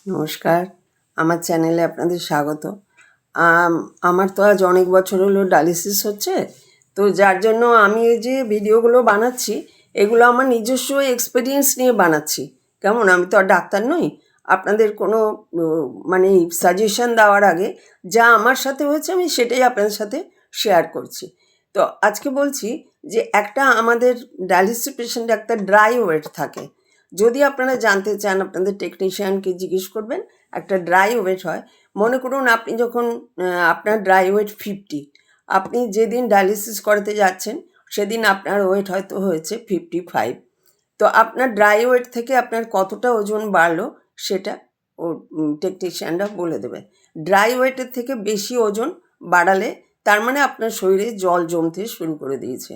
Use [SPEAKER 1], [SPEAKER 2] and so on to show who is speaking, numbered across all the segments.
[SPEAKER 1] নমস্কার, আমার চ্যানেলে আপনাদের স্বাগত। আমার তো আজ অনেক বছর হলো ডায়ালিসিস হচ্ছে, তো যার জন্য আমি এই যে ভিডিওগুলো বানাচ্ছি, এগুলো আমার নিজস্ব এক্সপিরিয়েন্স নিয়ে বানাচ্ছি। কেমন, আমি তো আর ডাক্তার নই। আপনাদের কোনো মানে সাজেশন দেওয়ার আগে যা আমার সাথে হয়েছে আমি সেটাই আপনাদের সাথে শেয়ার করছি। তো আজকে বলছি যে একটা আমাদের ডায়ালিসিস পেশেন্ট একটা ড্রাই ওয়েট থাকে। যদি আপনারা জানতে চান আপনাদের টেকনিশিয়ানকে জিজ্ঞেস করবেন। একটা ড্রাই ওয়েট হয়, মনে করুন আপনি যখন আপনার ড্রাই ওয়েট 50, আপনি যেদিন ডায়ালিসিস করাতে যাচ্ছেন সেদিন আপনার ওয়েট হয়তো হয়েছে 55। তো আপনার ড্রাই ওয়েট থেকে আপনার কতটা ওজন বাড়লো সেটা ও টেকনিশিয়ানরা বলে দেবে। ড্রাই ওয়েটের থেকে বেশি ওজন বাড়ালে তার মানে আপনার শরীরে জল জমতে শুরু করে দিয়েছে।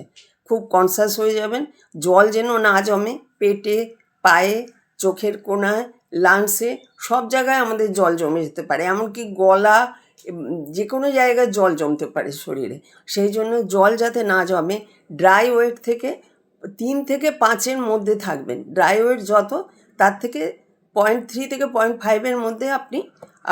[SPEAKER 1] খুব কনসাস হয়ে যাবেন, জল যেন না জমে পেটে, পায়ে, চোখের কোণায়, লাংসে, সব জায়গায় আমাদের জল জমে যেতে পারে, এমনকি গলা, যে কোনো জায়গায় জল জমতে পারে শরীরে। সেই জন্য জল যাতে না জমে ড্রাই ওয়েট থেকে 3 থেকে 5-এর মধ্যে থাকবেন। ড্রাই ওয়েট যত, তার থেকে 0.3 থেকে 0.5-এর মধ্যে আপনি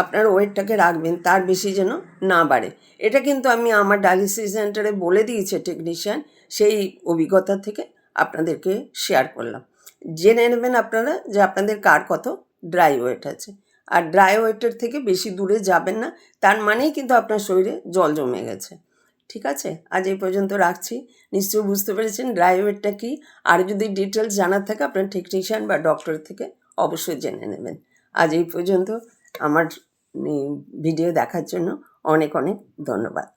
[SPEAKER 1] আপনার ওয়েটটাকে রাখবেন, তার বেশি যেন না বাড়ে। এটা কিন্তু আমি আমার ডায়ালিসিস সেন্টারে বলে দিয়েছে টেকনিশিয়ান, সেই অভিজ্ঞতা থেকে আপনাদেরকে শেয়ার করলাম। জেনে নেবেন আপনারা যে আপনাদের কার কত ড্রাই ওয়েট আছে। আর ড্রাই ওয়েটের থেকে বেশি দূরে যাবেন না, তার মানেই কিন্তু আপনার শরীরে জল জমে গেছে। ঠিক আছে, আজ এই পর্যন্ত রাখছি। নিশ্চয়ই বুঝতে পেরেছেন ড্রাই ওয়েটটা কী। আর যদি ডিটেলস জানার থাকে আপনার টেকনিশিয়ান বা ডক্টর থেকে অবশ্যই জেনে নেবেন। আজ এই পর্যন্ত। আমার ভিডিও দেখার জন্য অনেক অনেক ধন্যবাদ।